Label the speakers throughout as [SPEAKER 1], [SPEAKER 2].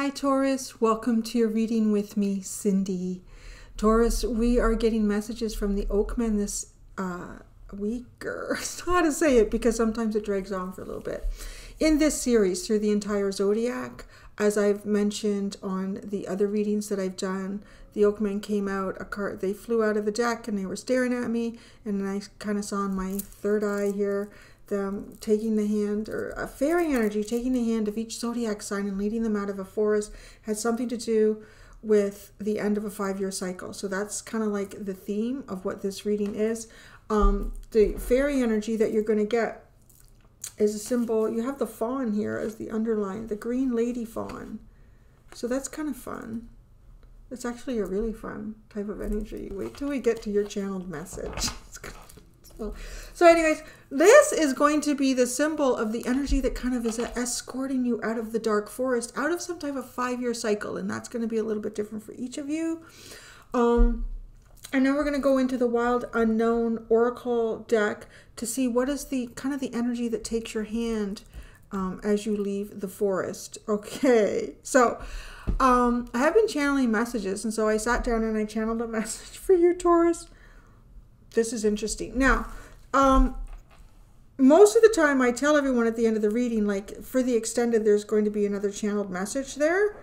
[SPEAKER 1] Hi Taurus, welcome to your reading with me, Cindy. Taurus, we are getting messages from the Oakmen this week, or I don't know how to say it because sometimes it drags on for a little bit. In this series, through the entire zodiac, as I've mentioned on the other readings that I've done, the Oakmen came out, they flew out of the deck and they were staring at me, and I kind of saw in my third eye here them taking the hand, or a fairy energy taking the hand of each zodiac sign and leading them out of a forest, had something to do with the end of a 5-year cycle. So that's kind of like the theme of what this reading is. The fairy energy that you're going to get is a symbol. You have the fawn here as the underline, the green lady fawn. So that's kind of fun. It's actually a really fun type of energy. Wait till we get to your channeled message. So anyways, this is going to be the symbol of the energy that kind of is escorting you out of the dark forest, out of some type of 5-year cycle. And that's going to be a little bit different for each of you. And then we're going to go into the Wild Unknown Oracle deck to see what is the kind of the energy that takes your hand as you leave the forest. Okay, so I have been channeling messages, and so I sat down and I channeled a message for you, Taurus. This is interesting. Now, most of the time I tell everyone at the end of the reading, like for the extended, there's going to be another channeled message there.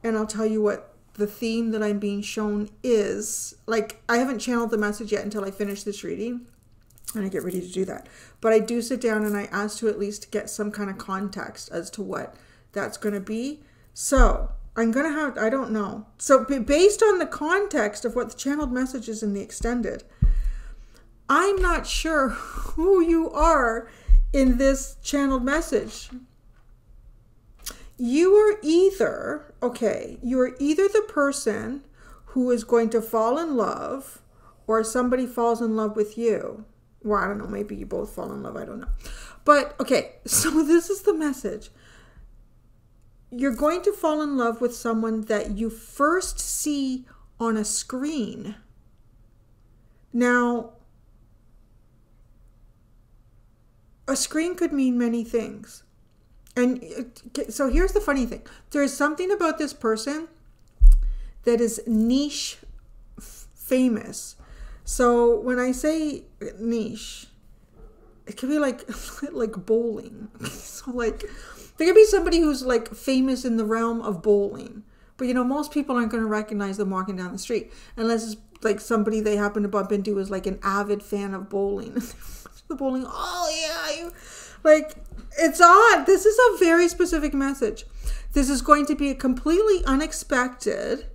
[SPEAKER 1] And I'll tell you what the theme that I'm being shown is. Like, I haven't channeled the message yet until I finish this reading. And I get ready to do that. But I do sit down and I ask to at least get some kind of context as to what that's going to be. So I'm going to have, I don't know. So based on the context of what the channeled message is in the extended, I'm not sure who you are in this channeled message. You are either, you're either the person who is going to fall in love, or somebody falls in love with you. Well, I don't know, maybe you both fall in love, I don't know. But, okay, so this is the message. You're going to fall in love with someone that you first see on a screen. Now, a screen could mean many things. And so here's the funny thing. There's something about this person that is niche famous. So when I say niche, it could be like like bowling. So like there could be somebody who's like famous in the realm of bowling. But you know, most people aren't going to recognize them walking down the street unless it's like somebody they happen to bump into is like an avid fan of bowling. The bowling, oh yeah, like, it's odd. This is a very specific message. This is going to be a completely unexpected,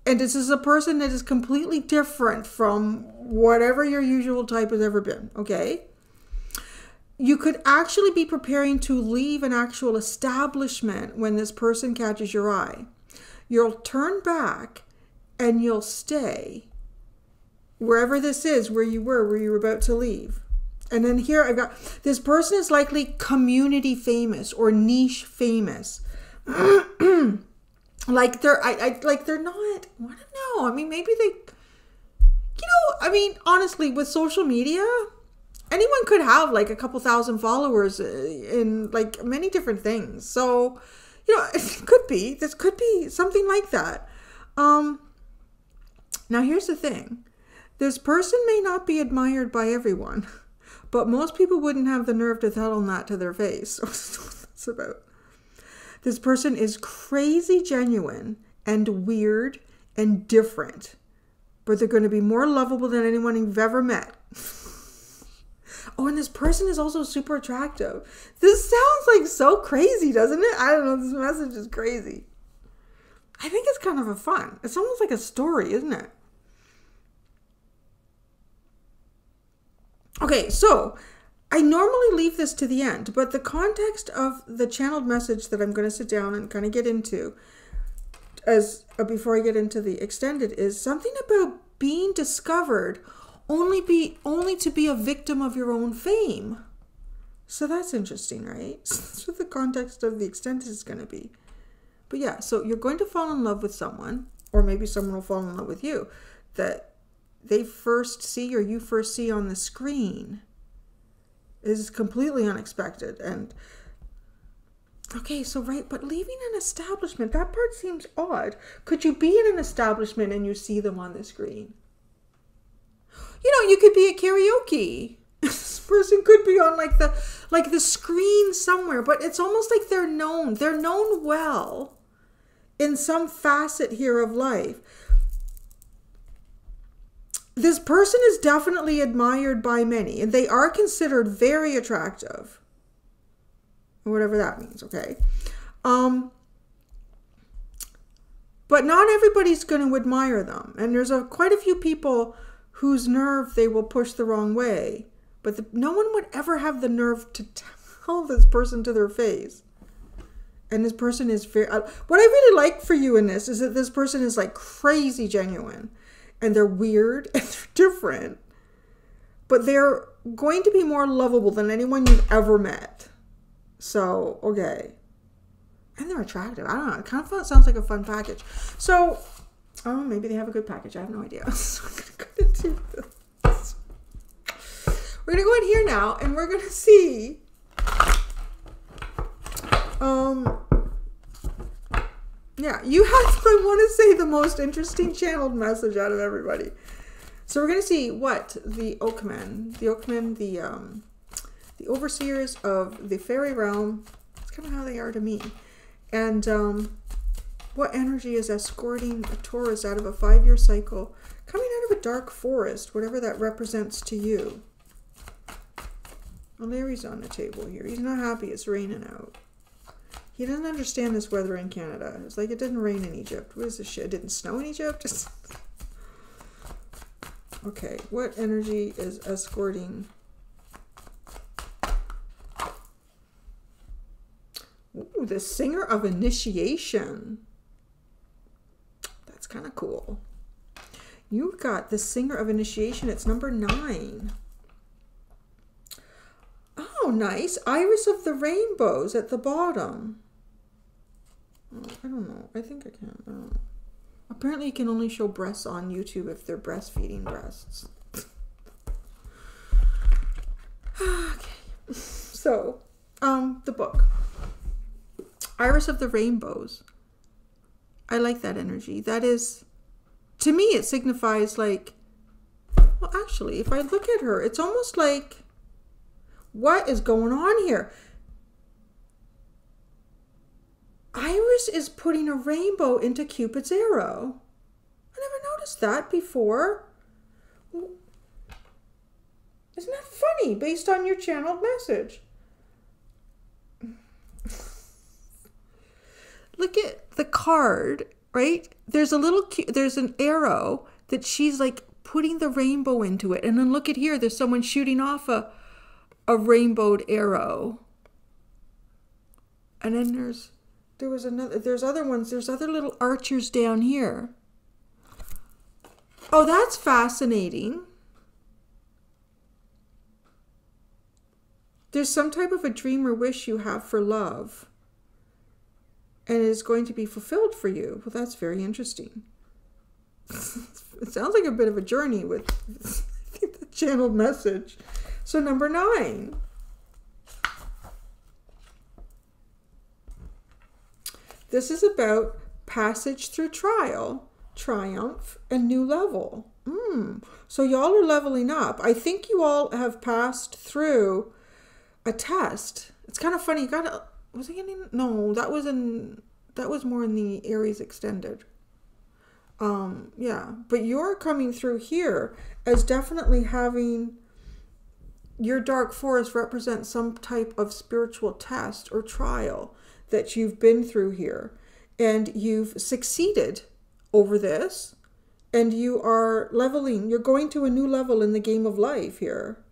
[SPEAKER 1] and this is a person that is completely different from whatever your usual type has ever been, okay? You could actually be preparing to leave an actual establishment when this person catches your eye. You'll turn back and you'll stay wherever this is, where you were about to leave. And then here I've got, this person is likely community famous or niche famous. Like they're not, I don't know. I mean, maybe they, you know, I mean, honestly, with social media, anyone could have like a couple thousand followers in like many different things. So, you know, this could be something like that. Now here's the thing. This person may not be admired by everyone, but most people wouldn't have the nerve to tell them that to their face. That's what that's about. This person is crazy genuine and weird and different, but they're going to be more lovable than anyone you've ever met. Oh, and this person is also super attractive. This sounds like so crazy, doesn't it? I don't know. This message is crazy. I think it's kind of a fun. It's almost like a story, isn't it? Okay, so I normally leave this to the end, but the context of the channeled message that I'm going to sit down and kind of get into as before I get into the extended is something about being discovered only to be a victim of your own fame. So that's interesting, right? That's what the context of the extended is going to be. But yeah, so you're going to fall in love with someone, or maybe someone will fall in love with you, that they first see or you first see on the screen is completely unexpected. And Okay, so right, but leaving an establishment, that part seems odd. Could you be in an establishment and you see them on the screen? You know, you could be at karaoke. This person could be on like the screen somewhere, but it's almost like they're known. They're known well in some facet here of life. This person is definitely admired by many, and they are considered very attractive. Whatever that means, okay? But not everybody's going to admire them. And there's quite a few people whose nerve they will push the wrong way. But no one would ever have the nerve to tell this person to their face. And this person is very... what I really like for you in this is that this person is like crazy genuine. And they're weird and they're different. But they're going to be more lovable than anyone you've ever met. So, okay. And they're attractive. I don't know. It kind of sounds like a fun package. So, oh, maybe they have a good package. I have no idea. So I'm going to do this. We're going to go in here now and we're going to see yeah, you have, I want to say, the most interesting channeled message out of everybody. So we're going to see what the Oakmen, the overseers of the fairy realm, that's kind of how they are to me. And what energy is escorting a Taurus out of a 5-year cycle, coming out of a dark forest, whatever that represents to you. Well, Larry's on the table here. He's not happy it's raining out. He doesn't understand this weather in Canada. It's like it didn't rain in Egypt. What is this shit? It didn't snow in Egypt? Okay, what energy is escorting? Ooh, the Singer of Initiation. That's kind of cool. You've got the Singer of Initiation. It's number 9. Oh, nice. Iris of the Rainbows at the bottom. Oh, I don't know. I think I can. I don't know. Apparently you can only show breasts on YouTube if they're breastfeeding breasts. Okay. So, the book. Iris of the Rainbows. I like that energy. That is, to me, it signifies like, well, actually, if I look at her, it's almost like, what is going on here? Iris is putting a rainbow into Cupid's arrow. I never noticed that before. Isn't that funny based on your channeled message? Look at the card, right? There's an arrow that she's like putting the rainbow into it. And then look at here, there's someone shooting off a rainbowed arrow. And then there's other ones. There's other little archers down here. Oh, that's fascinating. There's some type of a dream or wish you have for love. And it is going to be fulfilled for you. Well, that's very interesting. It sounds like a bit of a journey with the channeled message. So number 9. This is about passage through trial, triumph, and new level. So y'all are leveling up. I think you all have passed through a test. It's kind of funny. Was it getting? No, that was more in the Aries extended. Yeah, but you're coming through here as definitely having your dark forest represent some type of spiritual test or trial that you've been through here, and you've succeeded over this, and you are leveling. You're going to a new level in the game of life here.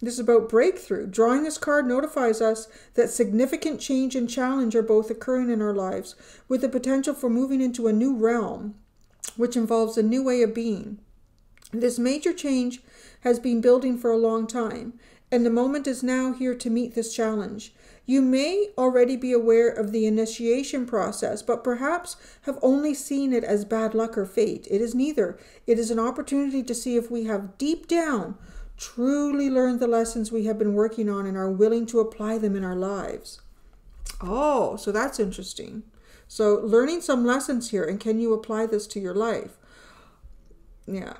[SPEAKER 1] This is about breakthrough. Drawing this card notifies us that significant change and challenge are both occurring in our lives, with the potential for moving into a new realm, which involves a new way of being. This major change has been building for a long time, and the moment is now here to meet this challenge. You may already be aware of the initiation process, but perhaps have only seen it as bad luck or fate. It is neither. It is an opportunity to see if we have deep down truly learned the lessons we have been working on and are willing to apply them in our lives. Oh, so that's interesting. So learning some lessons here, and can you apply this to your life? Yeah,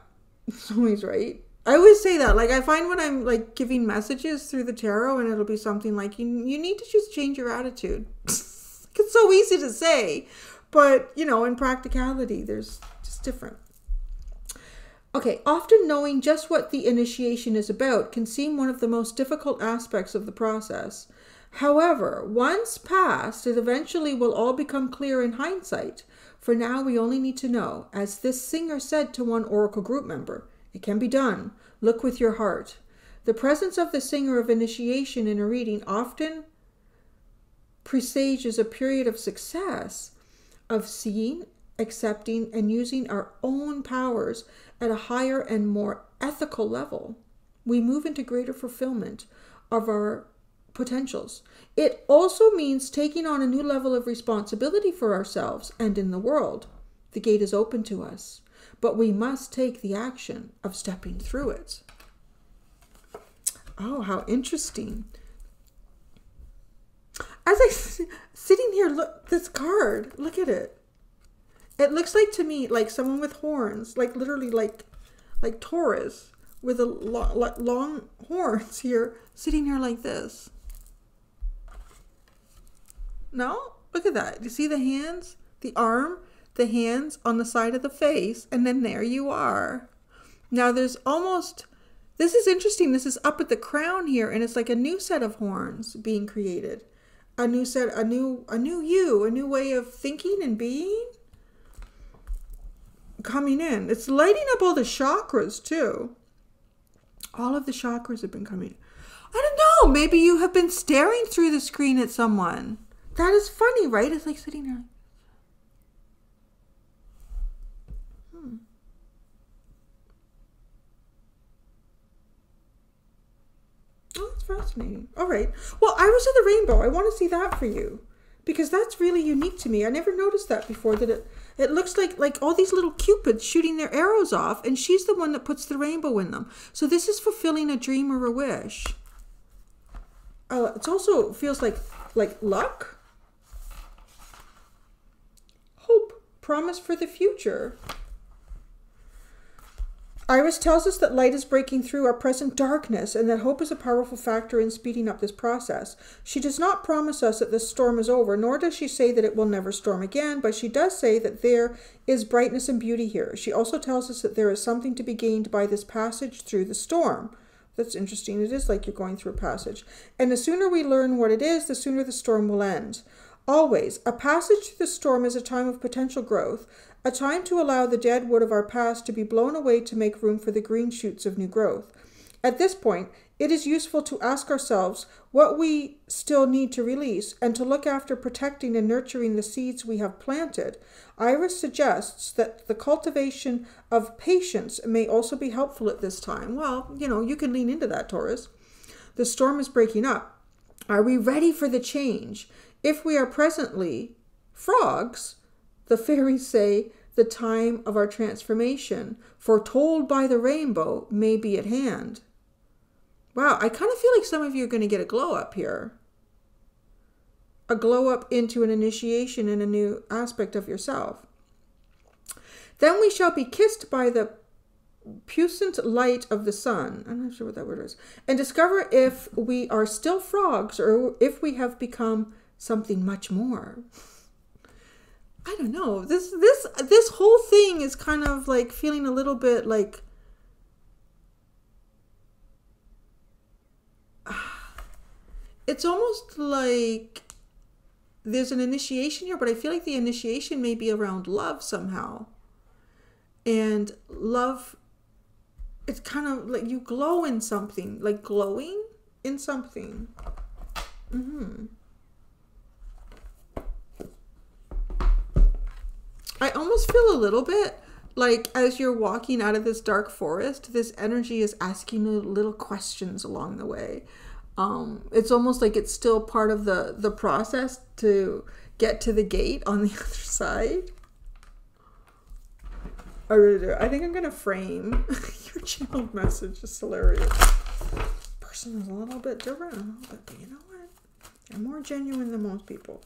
[SPEAKER 1] it's always right. I always say that. Like, I find when I'm like giving messages through the tarot, and it'll be something like, you need to just change your attitude. It's so easy to say, but you know, in practicality, there's just different. Okay, often knowing just what the initiation is about can seem one of the most difficult aspects of the process. However, once passed, it eventually will all become clear in hindsight. For now, we only need to know, as this singer said to one Oracle group member, it can be done. Look with your heart. The presence of the singer of initiation in a reading often presages a period of success, of seeing, accepting, and using our own powers at a higher and more ethical level. We move into greater fulfillment of our potentials. It also means taking on a new level of responsibility for ourselves and in the world. The gate is open to us, but we must take the action of stepping through it. Oh, how interesting. As sitting here, look, this card, look at it. It looks like to me like someone with horns, like literally like Taurus with a long horns here, sitting here like this. No? Look at that. You see the hands, the arm, the hands on the side of the face, and then there you are. Now there's almost, this is interesting. This is up at the crown here, and it's like a new set of horns being created. A new set, a new you, a new way of thinking and being coming in. It's lighting up all the chakras too. All of the chakras have been coming. I don't know. Maybe you have been staring through the screen at someone. That is funny, right? It's like sitting there. Oh, that's fascinating. All right. Well, I was at the rainbow. I want to see that for you, because that's really unique to me. I never noticed that before, that it looks like all these little cupids shooting their arrows off, and she's the one that puts the rainbow in them. So this is fulfilling a dream or a wish. It also feels like luck, hope, promise for the future. Iris tells us that light is breaking through our present darkness and that hope is a powerful factor in speeding up this process. She does not promise us that this storm is over, nor does she say that it will never storm again, but she does say that there is brightness and beauty here. She also tells us that there is something to be gained by this passage through the storm. That's interesting. It is like you're going through a passage. And the sooner we learn what it is, the sooner the storm will end. Always, a passage through the storm is a time of potential growth, a time to allow the dead wood of our past to be blown away to make room for the green shoots of new growth. At this point, it is useful to ask ourselves what we still need to release and to look after protecting and nurturing the seeds we have planted. Iris suggests that the cultivation of patience may also be helpful at this time. Well, you know, you can lean into that, Taurus. The storm is breaking up. Are we ready for the change? If we are presently frogs, the fairies say the time of our transformation, foretold by the rainbow, may be at hand. Wow, I kind of feel like some of you are going to get a glow up here. A glow up into an initiation in a new aspect of yourself. Then we shall be kissed by the puissant light of the sun. I'm not sure what that word is. And discover if we are still frogs or if we have become something much more. I don't know. This whole thing is kind of like feeling a little bit like it's almost like there's an initiation here, but I feel like the initiation may be around love somehow. And love, it's kind of like you glow in something, like glowing in something. I almost feel a little bit like as you're walking out of this dark forest, this energy is asking you little questions along the way. It's almost like it's still part of the process to get to the gate on the other side. I really do. I think I'm going to frame your channeled message. It's hilarious. Person is a little bit different, but you know what? I'm more genuine than most people.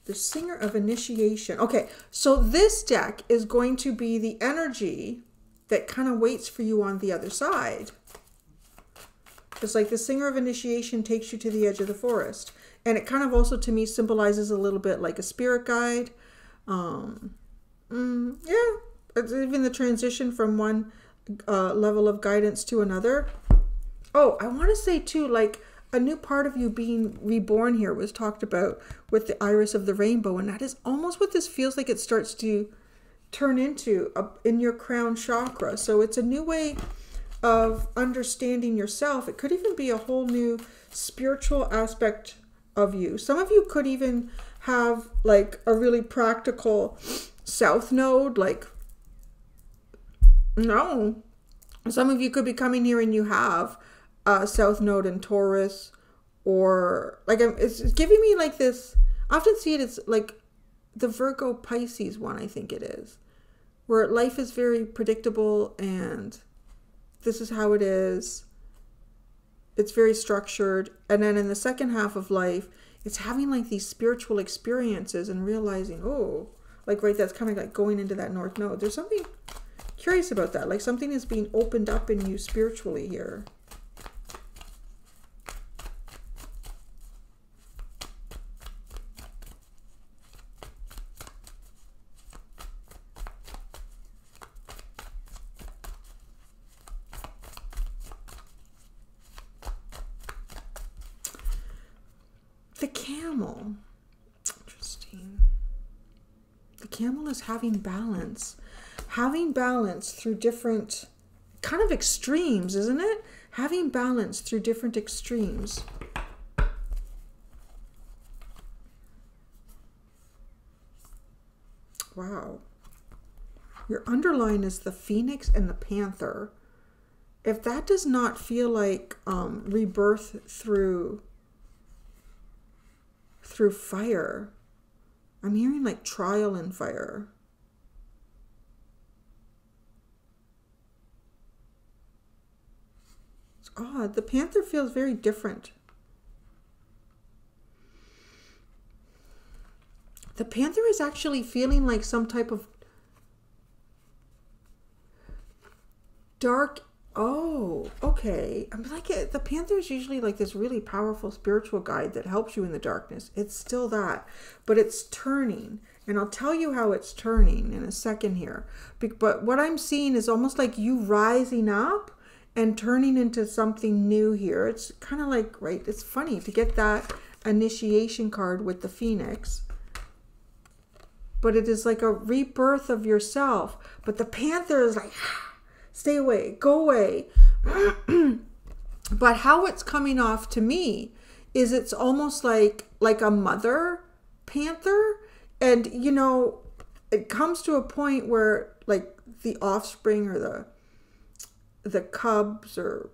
[SPEAKER 1] The Singer of Initiation. Okay, so this deck is going to be the energy that kind of waits for you on the other side. It's like the Singer of Initiation takes you to the edge of the forest. And it kind of also, to me, symbolizes a little bit like a spirit guide. Yeah, it's even the transition from one level of guidance to another. Oh, I want to say too, like a new part of you being reborn here was talked about with the iris of the rainbow. And that is almost what this feels like it starts to turn into in your crown chakra. So it's a new way of understanding yourself. It could even be a whole new spiritual aspect of you. Some of you could even have like a really practical south node, like, no. Some of you could be coming here and you have a south node in Taurus, or like it's giving me like this. I often see it as like the Virgo Pisces one, I think it is, where life is very predictable and this is how it is. It's very structured. And then in the second half of life, it's having like these spiritual experiences and realizing, oh, like, right, that's kind of like going into that north node. There's something curious about that. Like something is being opened up in you spiritually here. The camel. Interesting. The camel is having balance. Having balance through different kind of extremes, isn't it? Having balance through different extremes. Wow. Your underline is the Phoenix and the Panther. If that does not feel like rebirth through fire, I'm hearing like trial and fire. It's odd. The Panther feels very different. The Panther is actually feeling like some type of dark. Oh, okay. I'm like, the Panther is usually like this really powerful spiritual guide that helps you in the darkness. It's still that, but it's turning. And I'll tell you how it's turning in a second here. But what I'm seeing is almost like you rising up and turning into something new here. It's kind of like, right, it's funny to get that initiation card with the Phoenix. But it is like a rebirth of yourself. But the Panther is like, stay away, go away. But how it's coming off to me is it's almost like a mother panther. And, you know, it comes to a point where like the offspring or the cubs or,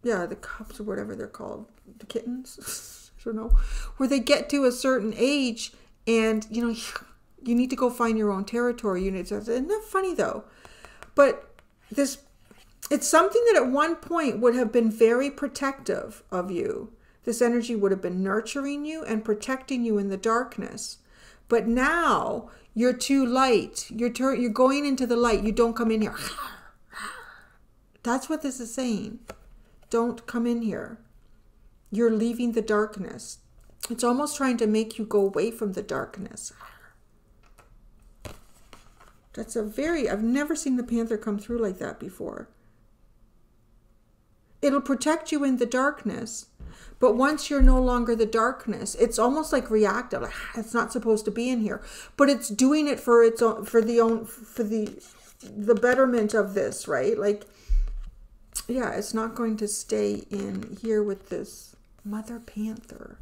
[SPEAKER 1] yeah, the cubs or whatever they're called, the kittens, I don't know, where they get to a certain age and, you know, you need to go find your own territory. Isn't that funny though? But it's something that at one point would have been very protective of you. This energy would have been nurturing you and protecting you in the darkness. But now you're too light. You're going into the light. You don't come in here. That's what this is saying. Don't come in here. You're leaving the darkness. It's almost trying to make you go away from the darkness. That's I've never seen the Panther come through like that before. It'll protect you in the darkness, but once you're no longer the darkness, it's almost like reactive. Like, it's not supposed to be in here, but it's doing it for its own, for the betterment of this, right? Like, yeah, it's not going to stay in here with this Mother Panther.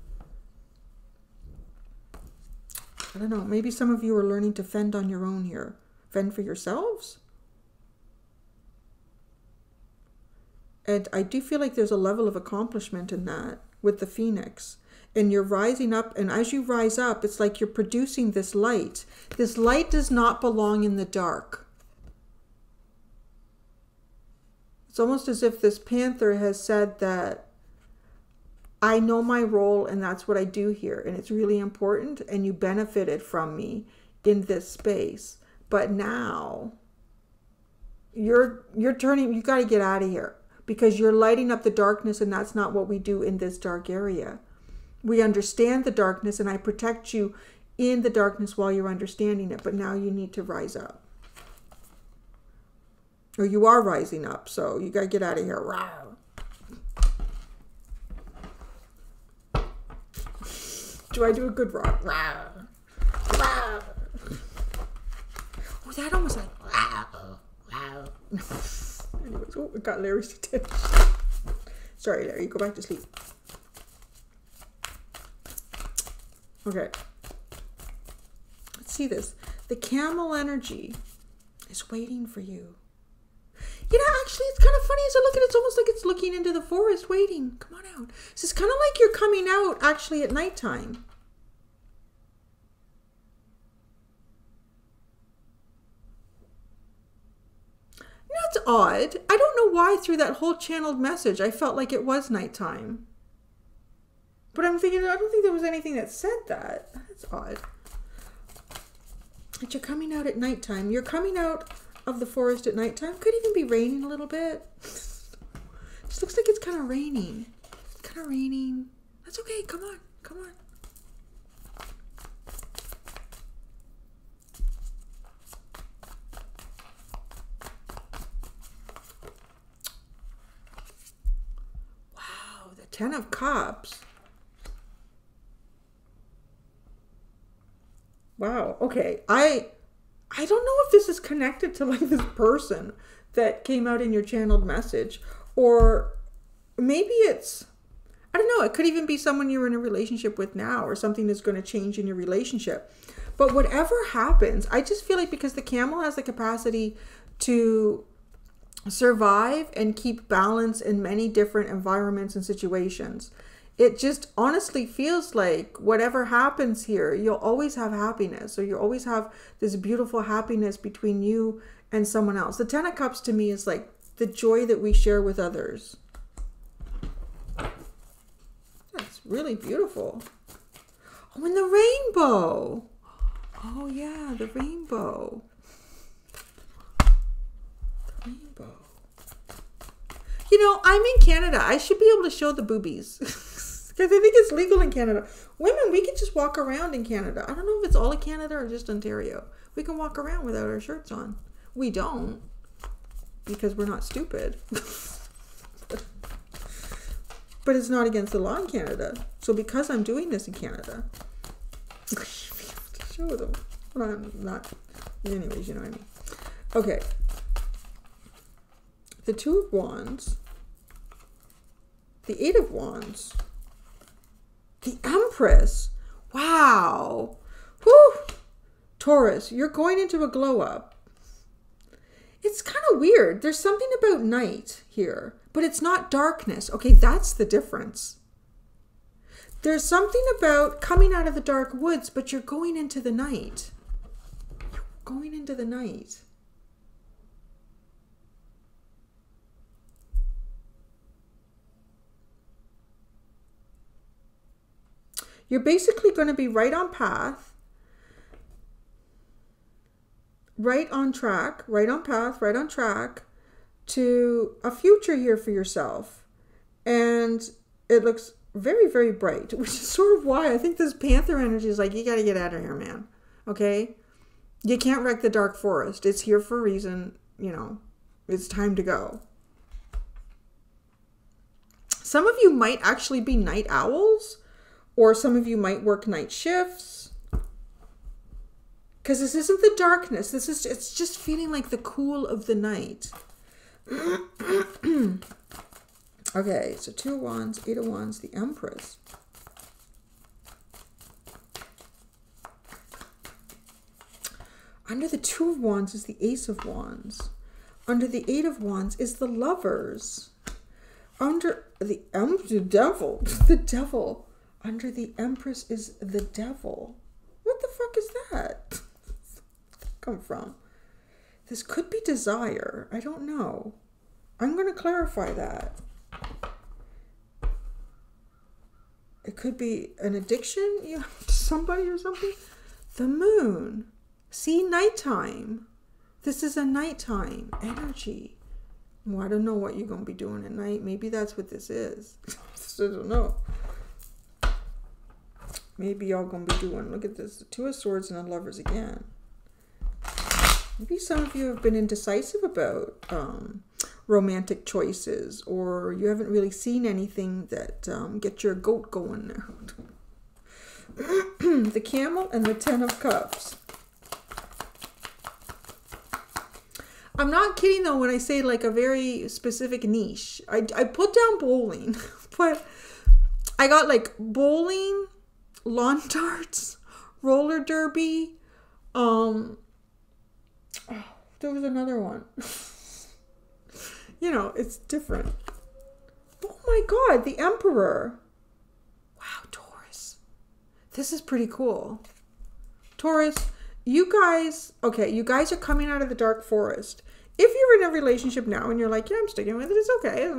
[SPEAKER 1] I don't know. Maybe some of you are learning to fend on your own here. Fend for yourselves. And I do feel like there's a level of accomplishment in that with the Phoenix. and you're rising up. And as you rise up, it's like you're producing this light. This light does not belong in the dark. It's almost as if this panther has said that I know my role and that's what I do here. And it's really important, and you benefited from me in this space. But now you're turning, you got to get out of here, because you're lighting up the darkness, and that's not what we do in this dark area. We understand the darkness, and I protect you in the darkness while you're understanding it. But now you need to rise up. Or you are rising up, so you got to get out of here. Wow. Do I do a good rock? Wow. Wow. Oh, that almost like wow. Wow. Anyways, oh, it got Larry's attention. Sorry, Larry, go back to sleep. Okay. Let's see this. The camel energy is waiting for you. You know, actually, it's kind of funny as I look at it. It's almost like it's looking into the forest, waiting. Come on out. So it's kind of like you're coming out, actually, at nighttime. That's odd. I don't know why through that whole channeled message I felt like it was nighttime. But I'm thinking, I don't think there was anything that said that. That's odd. That you're coming out at nighttime. You're coming out of the forest at nighttime. Could even be raining a little bit. Just looks like it's kind of raining. It's kind of raining. That's okay. Come on. Come on. Wow, the 10 of Cups. Wow. Okay. I don't know if this is connected to like this person that came out in your channeled message, or maybe it's, I don't know, it could even be someone you're in a relationship with now, or something that's going to change in your relationship. But whatever happens, I just feel like because the camel has the capacity to survive and keep balance in many different environments and situations, it just honestly feels like whatever happens here, you'll always have happiness, or you always have this beautiful happiness between you and someone else. The 10 of Cups to me is like the joy that we share with others. That's really beautiful. Oh, and the rainbow. Oh yeah, the rainbow. The rainbow. You know, I'm in Canada. I should be able to show the boobies. Because I think it's legal in Canada. Women, we can just walk around in Canada. I don't know if it's all of Canada or just Ontario. We can walk around without our shirts on. We don't. Because we're not stupid. But it's not against the law in Canada. So because I'm doing this in Canada, I should be able to show them. Well, I'm not. Anyways, you know what I mean. Okay. The 2 of Wands. The 8 of Wands. The Empress. Wow. Whew. Taurus, you're going into a glow up. It's kind of weird. There's something about night here, but it's not darkness. Okay, that's the difference. There's something about coming out of the dark woods, but you're going into the night. You're going into the night. You're basically going to be right on path, right on track, right on path, right on track to a future here for yourself. And it looks very, very bright, which is sort of why I think this Panther energy is like, you got to get out of here, man. Okay? You can't wreck the dark forest. It's here for a reason. You know, it's time to go. Some of you might actually be night owls. Or some of you might work night shifts. Because this isn't the darkness. It's just feeling like the cool of the night. Okay, so 2 of Wands, 8 of Wands, the Empress. Under the 2 of Wands is the Ace of Wands. Under the 8 of Wands is the Lovers. Under the Devil. The Devil. Under the Empress is the Devil. What the fuck is that? Where'd that come from? This could be desire. I don't know. I'm going to clarify that. It could be an addiction, you know, to somebody or something. The Moon. See, nighttime. This is a nighttime energy. Well, I don't know what you're going to be doing at night. Maybe that's what this is. I don't know. Maybe y'all going to be doing, look at this, the Two of Swords and the Lovers again. Maybe some of you have been indecisive about romantic choices, or you haven't really seen anything that gets your goat going there. The Camel and the Ten of Cups. I'm not kidding though when I say like a very specific niche. I put down bowling, but I got like bowling, lawn darts, roller derby. Oh, there was another one. You know, it's different. Oh my God, the Emperor. Wow, Taurus. This is pretty cool. Taurus, you guys, okay, you guys are coming out of the dark forest. If you're in a relationship now and you're like, yeah, I'm sticking with it, it's okay.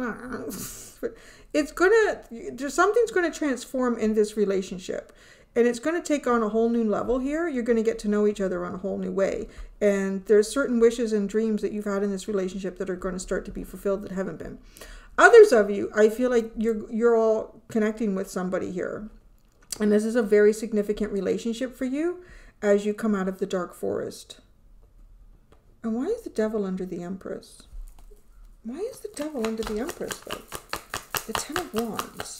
[SPEAKER 1] It's gonna, something's gonna transform in this relationship. And it's going to take on a whole new level here. You're going to get to know each other on a whole new way. And there's certain wishes and dreams that you've had in this relationship that are going to start to be fulfilled that haven't been. Others of you, I feel like you're all connecting with somebody here. And this is a very significant relationship for you as you come out of the dark forest. And why is the Devil under the Empress? Why is the Devil under the Empress though? The Ten of Wands.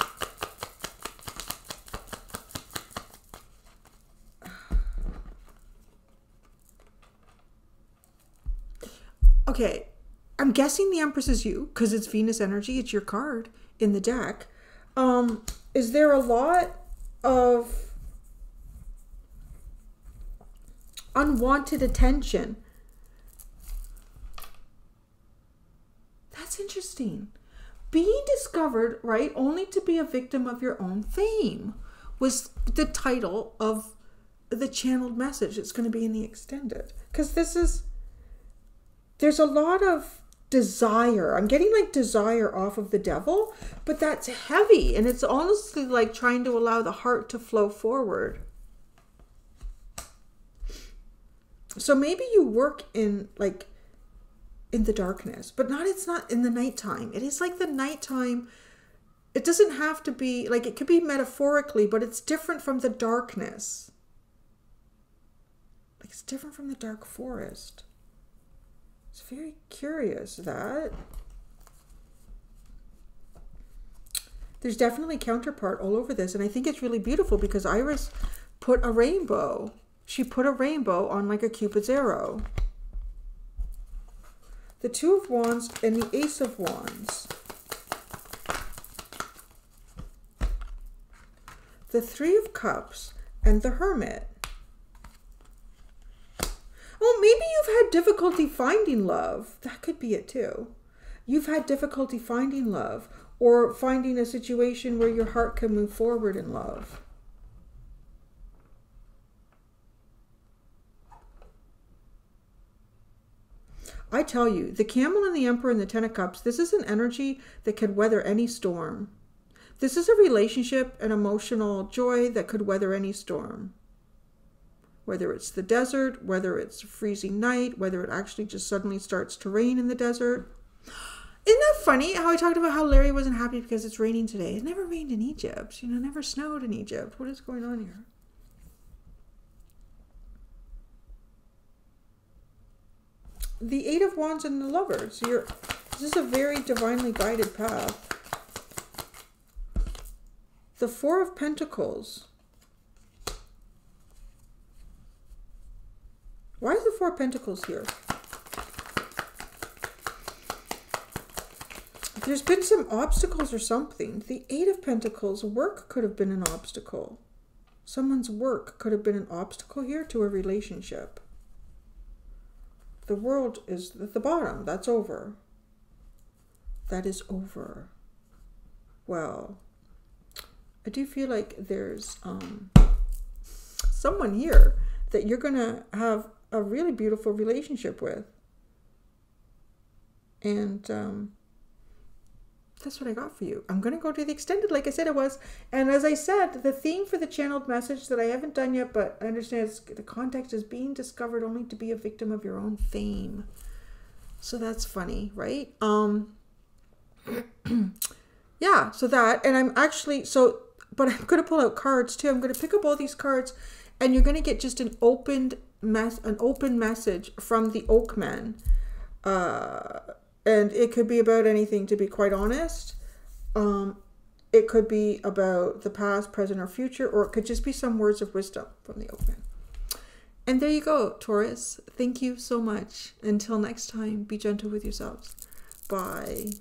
[SPEAKER 1] Okay, I'm guessing the Empress is you because it's Venus energy. It's your card in the deck. Is there a lot of unwanted attention? That's interesting. Being discovered, right, only to be a victim of your own fame was the title of the channeled message. It's going to be in the extended because there's a lot of desire. I'm getting like desire off of the Devil, but that's heavy. And it's honestly like trying to allow the heart to flow forward. So maybe you work in like in the darkness, but it's not in the nighttime. It is like the nighttime. It doesn't have to be like, it could be metaphorically, but it's different from the darkness. Like it's different from the dark forest. It's very curious that there's definitely counterpart all over this. And I think it's really beautiful because Iris put a rainbow. She put a rainbow on like a Cupid's arrow. The Two of Wands and the Ace of Wands. The Three of Cups and the Hermit. Oh, maybe you've had difficulty finding love. That could be it too. You've had difficulty finding love or finding a situation where your heart can move forward in love. I tell you, the Camel and the Emperor and the Ten of Cups, this is an energy that could weather any storm. This is a relationship, an emotional joy that could weather any storm. Whether it's the desert, whether it's a freezing night, whether it actually just suddenly starts to rain in the desert. Isn't that funny how I talked about how Larry wasn't happy because it's raining today? It never rained in Egypt. You know, never snowed in Egypt. What is going on here? The Eight of Wands and the Lovers. This is a very divinely guided path. The Four of Pentacles. Why is the Four of Pentacles here? There's been some obstacles or something. The Eight of Pentacles, work could have been an obstacle. Someone's work could have been an obstacle here to a relationship. The World is at the bottom. That's over. That is over. Well, I do feel like there's someone here that you're going to have a really beautiful relationship with. And that's what I got for you. I'm going to go to the extended like I said it was. And as I said, the theme for the channeled message that I haven't done yet, but I understand the context is being discovered only to be a victim of your own fame. So that's funny, right? Yeah, so that, and I'm actually, but I'm going to pull out cards too. I'm going to pick up all these cards, and you're going to get just an open message from the Oakman. And it could be about anything, to be quite honest. It could be about the past, present, or future, or it could just be some words of wisdom from the Oakman. And there you go, Taurus. Thank you so much. Until next time, be gentle with yourselves. Bye.